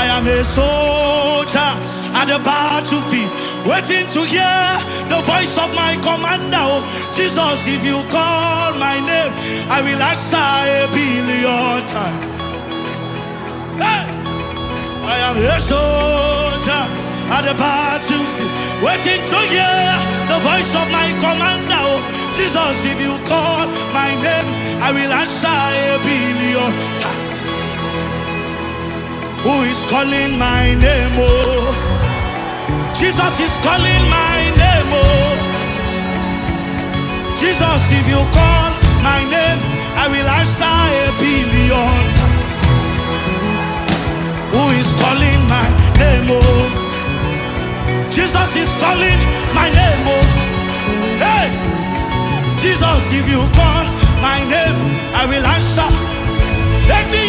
I am a soldier at the battlefield, waiting to hear the voice of my commander. Oh, Jesus, if you call my name, I will answer 1,000,000,000 times. Hey! I am a soldier at the battlefield, waiting to hear the voice of my commander. Oh, Jesus, if you call my name, I will answer 1,000,000,000 times. Who is calling my name? Oh, Jesus is calling my name. Oh, Jesus, if you call my name, I will answer 1,000,000,000 times. Who is calling my name? Oh, Jesus is calling my name. Oh, hey, Jesus, if you call my name, I will answer. Let me